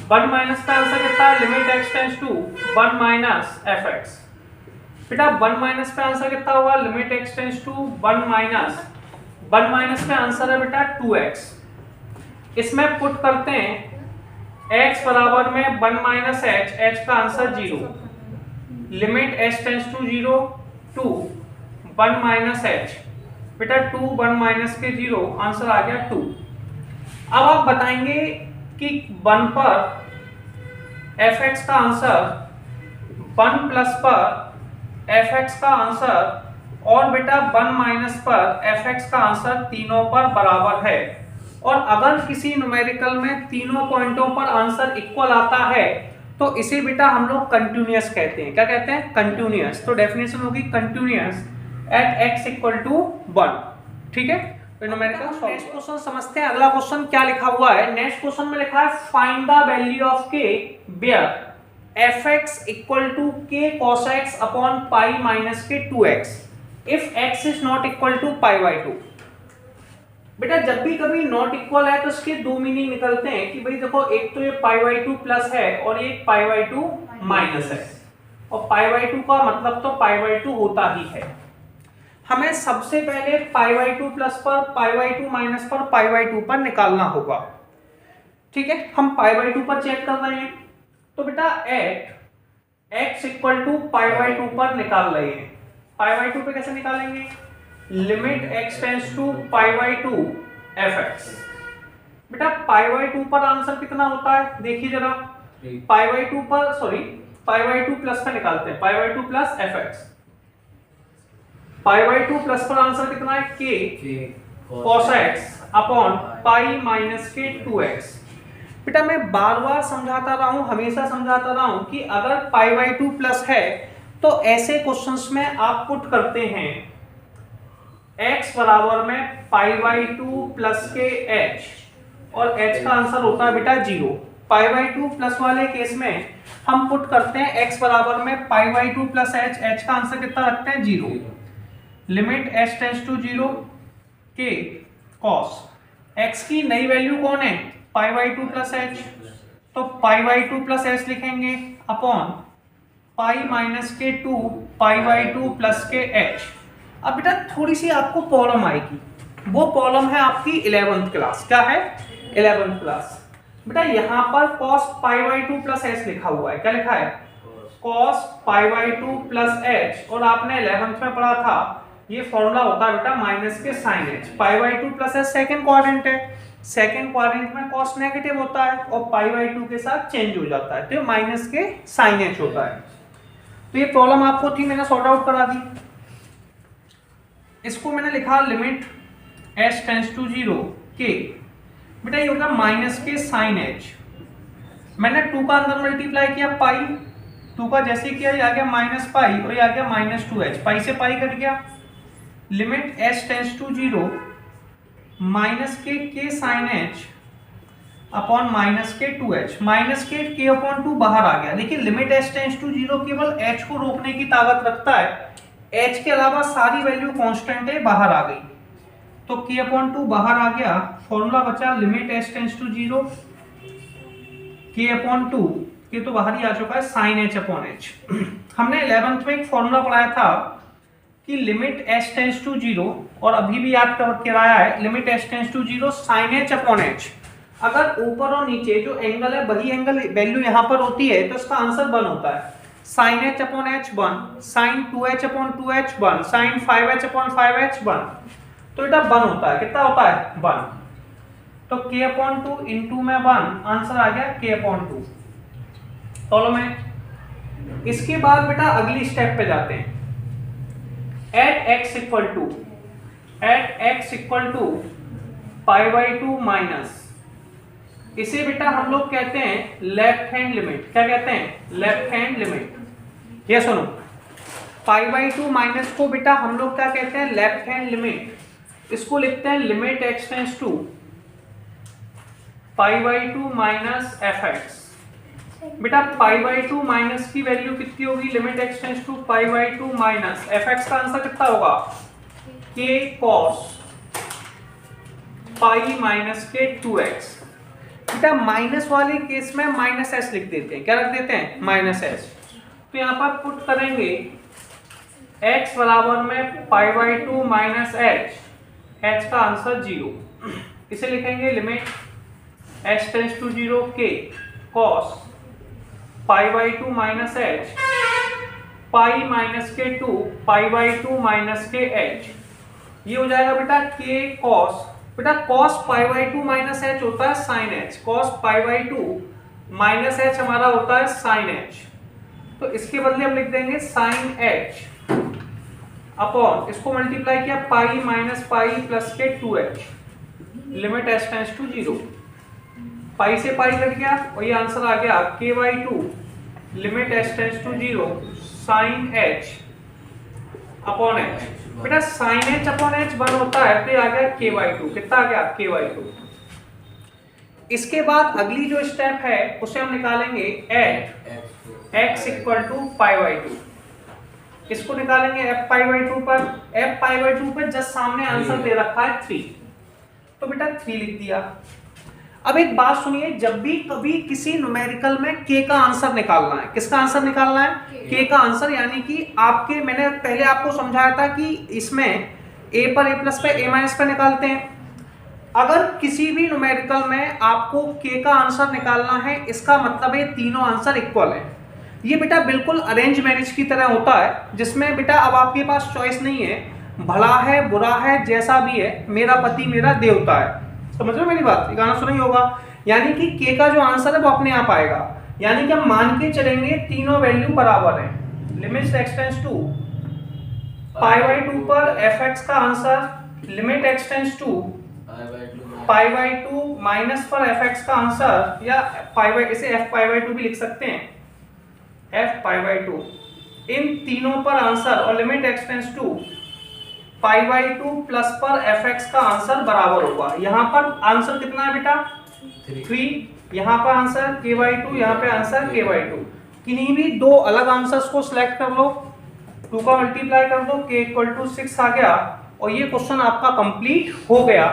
1 माइनस का आंसर कितना है, limit x tends to 1 minus fx। बेटा 1 माइनस का आंसर कितना होगा, limit x tends to 1 minus, 1 minus का आंसर है बेटा 2x। इसमें पुट करते हैं x बराबर में 1 माइनस h का answer 0, limit h tends to 0 to 1 minus h, बेटा 2 1 माइनस के 0, आंसर आ गया 2। अब आप बताएंगे कि 1 पर fx का आंसर, 1 प्लस पर fx का आंसर और बेटा 1 माइनस पर fx का आंसर तीनों पर बराबर है, और अगर किसी न्यूमेरिकल में तीनों पॉइंटों पर आंसर इक्वल आता है तो इसे बेटा हम लोग कंटिन्यूअस कहते हैं। क्या कहते हैं, कंटिन्यूअस। तो डेफिनेशन होगी continuous at x equal to 1। ठीक है, तो न्यूमेरिकल। नेक्स्ट क्वेश्चन समझते हैं। अगला क्वेश्चन क्या लिखा हुआ है, नेक्स्ट क्वेश्चन में लिखा है find the value of k where fx equal to k cos x upon pi minus K 2x if x is not equal to pi by 2। बेटा जब भी कभी नॉट इक्वल है तो इसके दो मीनिंग निकलते हैं कि भाई देखो, एक तो ये पाई बाई 2 प्लस है और एक पाई बाई 2 माइनस है, और पाई बाई 2 का मतलब तो पाई बाई 2 होता ही है। हमें सबसे पहले पाई बाई 2 प्लस पर, पाई बाई 2 माइनस पर, पाई बाई 2 पर निकालना होगा। ठीक है, हम पाई बाई 2 पर चेक कर रहे हैं, तो बेटा at x equal to pi by 2 पर निकाल रहे हैं। पाई बाई 2 पे कैसे निकालेंगे, limit x tends to pi by 2 fx। बेटा पाई बाई 2 पर आंसर कितना होता है, देखिए जरा, पाई बाई 2 पर, सॉरी पाई बाई 2 प्लस का निकालते हैं, पाई by 2 plus fx। Pi by 2 plus पर आंसर कितना है, k cos x upon pi minus K 2x। बेटा मैं बार बार समझाता रहा हूं, हमेशा समझाता रहा हूं कि अगर पाई बाई 2 प्लस है तो ऐसे क्वेश्चंस में आप पुट करते हैं x बराबर में पाई बाई 2 प्लस के h, और h का आंसर होता है बेटा 0। पाई बाई 2 प्लस वाले केस में हम पुट करते हैं x बराबर में पाई बाई 2 प्लस h का आंसर कितना रखते हैं 0, लिमिट h टेंड्स टू 0 के cos x की नई वैल्यू कौन है, पाई बाई 2 प्लस h, तो पाई बाई 2 प्लस h लिखेंगे अपॉन पाई माइनस के 2 पाई बाई 2 प्लस के h। अब बेटा थोड़ी सी आपको प्रॉब्लम आएगी, वो प्रॉब्लम है आपकी 11th क्लास। क्या है, 11th क्लास। बेटा यहाँ पर cos pi by 2 plus h लिखा हुआ है, क्या लिखा है, cos pi by 2 plus h, और आपने 11th में पढ़ा था ये फॉर्मूला होता है बेटा minus K sine h। Pi by 2 plus h second quadrant है, सेकेंड क्वाड्रेंट में cos नेगेटिव होता है और पाई बाई 2 के साथ चेंज हो जाता है, तो माइनस के साइन h होता है। तो ये प्रॉब्लम आपको थी, मैंने सॉर्ट आउट करा दी। इसको मैंने लिखा लिमिट h टेंड्स टू 0 के, बेटा ये होगा माइनस के साइन h। मैंने 2 का अंदर मल्टीप्लाई किया, पाई 2 का जैसे किया ये आ गया माइनस पाई, और ये आ गया माइनस 2h, पाई से पाई कट गया, limit h tends to 0 minus K sine h upon minus K 2h, minus के अपॉन 2 बाहर आ गया। लेकिन लिमिट h टेंड्स टू 0 केवल h को रोकने की ताकत रखता है, h के अलावा सारी वैल्यू कांस्टेंट है, बाहर आ गई, तो k अपॉन 2 बाहर आ गया, फॉर्मूला बचा limit h tends to 0 k upon 2, ये तो बाहर ही आ चुका है, साइन h अपॉन h। हमने 11th में एक फॉर्मूला पढ़ाया था कि लिमिट h टेंड्स टू 0, और अभी भी याद कराया है, limit h tends to 0 sine h upon h। अगर ऊपर और नीचे जो एंगल है वही एंगल वैल्यू यहाँ पर होती है तो इसका आंसर 1 होता है। Sine h upon h 1, sine 2h upon 2h 1, sine 5h upon 5h 1, तो बेटा 1 होता है। कितना होता है, 1। तो k अपॉन 2 इंटू में 1, आंसर आ गया k अपॉन 2। चलो मैं इसके बाद बेटा अगली स्टेप पे जाते हैं। At x equal to pi by 2 minus इसे बेटा हम लोग कहते हैं लेफ्ट हैंड लिमिट। क्या कहते हैं? Left hand limit. ये सुनो, π/2 माइनस को बेटा हम लोग क्या कहते हैं? Left hand limit. इसको लिखते हैं limit x tends to π/2 minus fx। बेटा π/2 माइनस की वैल्यू कितनी होगी? Limit x tends to π/2 minus fx का आंसर कितना होगा? k cos पाई माइनस के 2x। बेटा माइनस वाले केस में माइनस एस लिख देते हैं। क्या रख देते हैं? Minus S. तो यहाँ पर पुट करेंगे x बराबर में π/2 माइनस h का आंसर 0। इसे लिखेंगे limit h tends to 0 k cos π/2 minus h pi minus के 2 π/2 माइनस के h। ये हो जाएगा बेटा k cos, बेटा cos π/2 माइनस h होता है sin h, cos π/2 minus h हमारा होता है sin h। तो इसके बदले हम लिख देंगे sin h अपॉन इसको मल्टीप्लाई किया pi minus pi plus K 2h। Limit h tends to 0, pi से पाई कट गया और ये आंसर आ गया k/2 limit h tends to 0 sin h upon h। बेटा sin h अपॉन h 1 होता है तो ये आ गया k/2। कितना आ गया? k/2। इसके बाद अगली जो स्टेप है उसे हम निकालेंगे x इक्वल टू π/2। इसको निकालेंगे f π/2 पर। f π/2 पर जस्ट सामने आंसर दे रखा है 3, तो बेटा 3 लिख दिया। अब एक बात सुनिए, जब भी कभी किसी न्यूमेरिकल में k का आंसर निकालना है, किसका आंसर निकालना है? k का आंसर, यानी कि आपके, मैंने पहले आपको समझाया था कि इसमें a पर a प्लस पे a माइनस पे निकालते हैं। अगर किसी भी न्यूमेरिकल में आपको k का आंसर निकालना है, इसका मतलब है तीनों आंसर इक्वल है। ये बेटा बिल्कुल अरेंज मैरिज की तरह होता है, जिसमें बेटा अब आपके पास चॉइस नहीं है, भला है बुरा है जैसा भी है, मेरा पति मेरा देवता है। समझ रहे हो मेरी बात? ये गाना सुना ही होगा। यानी कि k का जो आंसर है वो अपने आप आएगा। यानी कि हम मान के चलेंगे तीनों वैल्यू बराबर है। लिमिट x टेंड्स टू π/2 पर fx का answer, limit x tends to π/2 minus पर fx का आंसर, या इसे f π/2 भी लिख सकते हैं, f π/2। इन तीनों पर आंसर और limit x tends to π/2 plus पर fx का आंसर बराबर होगा। यहाँ पर आंसर कितना है बेटा? 3। यहाँ पर आंसर k/2, यहाँ पे आंसर k/2। किन्हीं भी दो अलग आंसर्स को सिलेक्ट कर लो, 2 का मल्टीप्लाई कर दो, k = 6 आ गया और ये क्वेश्चन आपका कंप्लीट हो गया।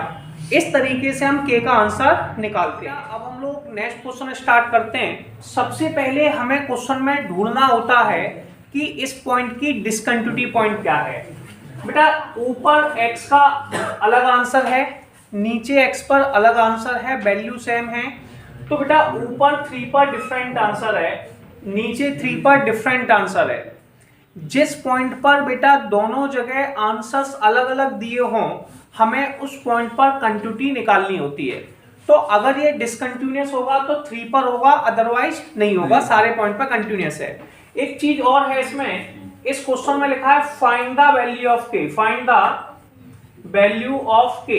इस तरीके से हम k का आंसर निकालते हैं। अब हम लोग नेक्स्ट क्वेश्चन स्टार्ट करते हैं। सबसे पहले हमें क्वेश्चन में ढूंढना होता है कि इस पॉइंट की डिसकंटिन्यूटी पॉइंट क्या है। बेटा ऊपर x का अलग आंसर है, नीचे x पर अलग आंसर है, वैल्यू सेम है। तो बेटा ऊपर 3 पर डिफरेंट आंसर है, नीचे 3 पर डिफरेंट आंसर है। जिस पॉइंट पर बेटा दोनों जगह आंसर्स अलग अलग दिए हों, हमें उस पॉइंट पर कंटिन्यूटी निकालनी होती है। तो अगर ये डिसकंटिन्यूअस होगा तो 3 पर होगा, अदरवाइज नहीं होगा, सारे पॉइंट पर कंटिन्यूअस है। एक चीज और है इसमें, इस क्वेश्चन में लिखा है find the value of k, find the value of k,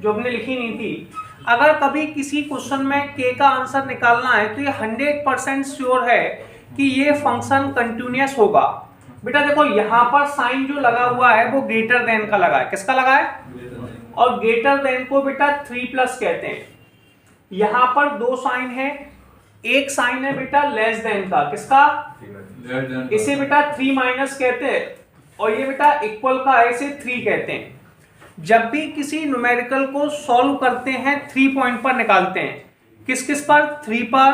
जो हमने लिखी नहीं थी। अगर कभी किसी क्वेश्चन में k का आंसर निकालना है तो ये 100% श्योर है कि ये फंक्शन कंटिन्यूअस होगा। बेटा देखो यहाँ पर साइन जो लगा हुआ है वो ग्रेटर देन का लगा है। किसका लगा है? और ग्रेटर देन को बेटा 3+ कहते हैं। यहाँ पर 2 साइन है, एक साइन है बेटा लेस देन का। किसका? इसे बेटा 3- कहते हैं, और ये बेटा इक्वल का है, इसे 3 कहते हैं। जब भी किसी न्यूमेरिकल को सॉल्व करते हैं 3 पॉइंट पर निकालते हैं। किस किस पर? 3 पर,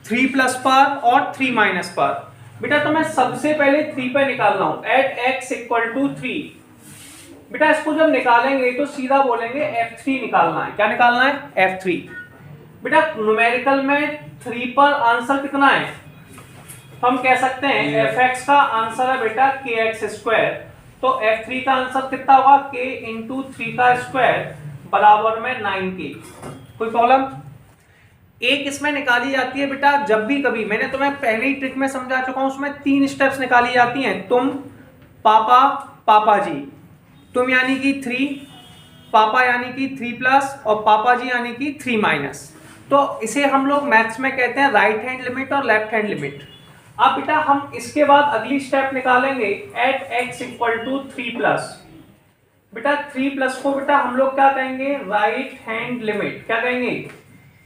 3+ पर और 3- पर। बेटा तो मैं सबसे पहले 3 पे निकाल रहा हूं, एट x = 3। बेटा इसको जब निकालेंगे तो सीधा बोलेंगे f3 निकालना है। क्या निकालना है? f3। बेटा न्यूमेरिकल में 3 पर आंसर कितना है? हम कह सकते हैं fx का आंसर है बेटा kx²। तो f3 का आंसर कितना होगा? k × 3² बराबर में 9k। कोई प्रॉब्लम? एक इसमें निकाली जाती है बेटा, जब भी कभी, मैंने तुम्हें पहले ही ट्रिक में समझा चुका हूं, उसमें 3 स्टेप्स निकाली जाती हैं। तुम, पापा, पापा जी। तुम यानी कि 3, पापा यानी कि 3+, और पापा जी यानी कि 3-। तो इसे हम लोग मैथ्स में कहते हैं राइट हैंड लिमिट और लेफ्ट हैंड लिमिट। अब बेटा हम इसके बाद अगली स्टेप निकालेंगे एट x इक्वल टू 3+। बेटा 3+ को बेटा हम लोग क्या कहेंगे, राइट हैंड लिमिट। क्या कहेंगे,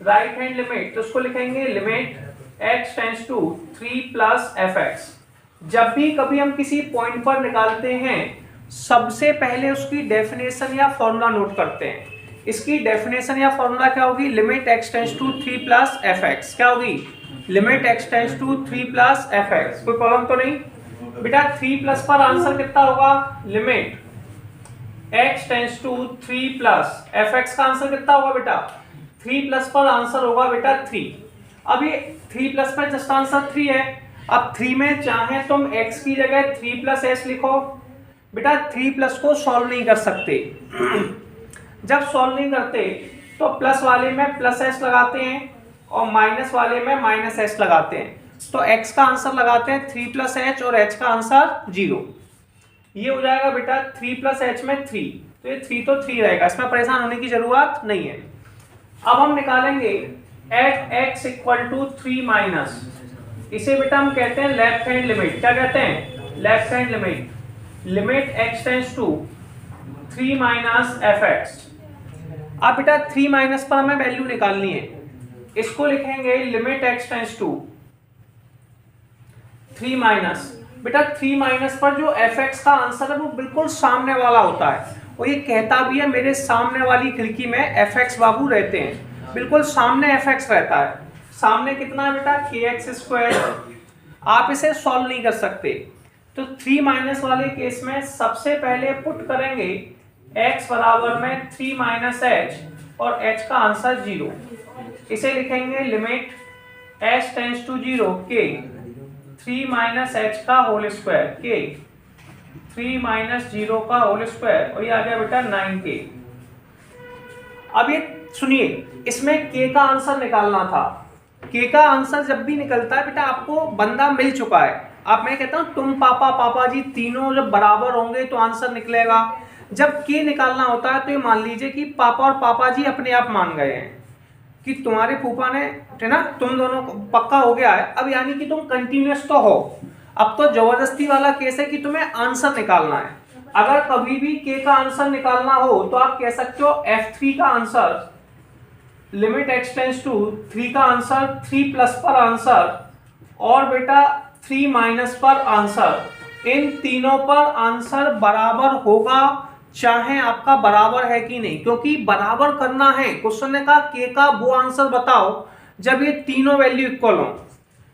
राइट हैंड लिमिट। तो उसको लिखेंगे limit x tends to 3+ fx। जब भी कभी हम किसी पॉइंट पर निकालते हैं सबसे पहले उसकी डेफिनेशन या फॉर्मूला नोट करते हैं। इसकी डेफिनेशन या फॉर्मूला क्या होगी, limit x tends to 3+ fx। क्या होगी, limit x tends to 3+ fx। कोई प्रॉब्लम तो नहीं बेटा। 3+ पर आंसर कितना होगा, limit x tends to 3+ fx का आंसर कितना होगा बेटा, 3+ पर आंसर होगा बेटा 3। अब ये 3+ पर जस्ट आंसर 3 है। अब 3 में चाहे तुम x की जगह 3+s लिखो। बेटा 3+ को सॉल्व नहीं कर सकते जब सॉल्व नहीं करते तो प्लस वाले में +s लगाते हैं और माइनस वाले में -s लगाते हैं। तो x का आंसर लगाते हैं 3+h और h का आंसर 0। ये हो जाएगा बेटा 3+h में 3, तो ये 3 तो 3 रहेगा, इसमें परेशान होने की जरूरत नहीं है। अब हम निकालेंगे एट x इक्वल टू 3-। इसे बेटा हम कहते हैं लेफ्ट हैंड लिमिट। क्या कहते हैं, left hand limit. Limit x tends to 3 - fx। अब बेटा 3 पर हमें वैल्यू निकालनी है। इसको लिखेंगे लिमिट x टेंड्स टू 3-। बेटा 3 पर जो fx का आंसर है वो बिल्कुल सामने वाला होता है और ये कहता भी है मेरे सामने वाली खिड़की में fx बाबू रहते हैं। बिल्कुल सामने fx रहता है। सामने कितना है बेटा, kx²। आप इसे सॉल्व नहीं कर सकते तो 3 वाले केस में सबसे पहले पुट करेंगे x बराबर में 3 - h और h का आंसर 0। इसे लिखेंगे limit h tends to 0 k 3 - h का होल स्क्वायर k 3 - 0 का होल स्क्वायर और ये आ गया बेटा 9k। अब ये सुनिए, इसमें k का आंसर निकालना था। k का आंसर जब भी निकलता है बेटा आपको बंदा मिल चुका है। आप, मैं कहता हूं तुम पापा पापा जी तीनों जब बराबर होंगे तो आंसर निकलेगा। जब k निकालना होता है तो ये मान लीजिए कि पापा और पापा जी अपने आप मान गए हैं कि तुम्हारे फूफा ने, है ना, तुम दोनों पक्का हो गया है। अब यानी कि तुम कंटिन्यूअस तो हो। अब तो जबरदस्ती वाला केस है कि तुम्हें आंसर निकालना है। अगर कभी भी k का आंसर निकालना हो तो आप कह सकते हो f3 का answer, limit x tends to 3 का आंसर, 3+ पर आंसर और बेटा 3 - पर आंसर। इन तीनों पर आंसर बराबर होगा चाहे आपका बराबर है कि नहीं, क्योंकि बराबर करना है। क्वेश्चन ने कहा k का वो आंसर बताओ जब ये तीनों वैल्यू इक्वल हो।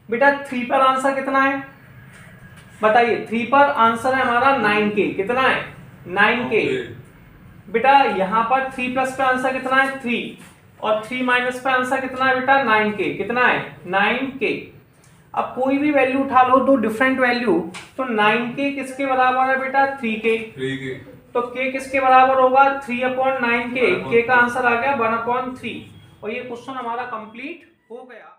बेटा 3 पर आंसर कितना है बताइए, 3 पर आंसर है हमारा 9k। कितना है, 9k। बेटा यहाँ पर 3+ पे आंसर कितना है 3 और 3 पे आंसर कितना है बेटा 9k। कितना है 9k। अब कोई भी वैल्यू उठा लो, दो डिफरेंट वैल्यू, तो 9k किसके बराबर है बेटा 3k। तो k किसके बराबर होगा 3/9k। k का आंसर आ गया 1/3 और ये क्वेश्चन हमारा कंप्लीट हो गया।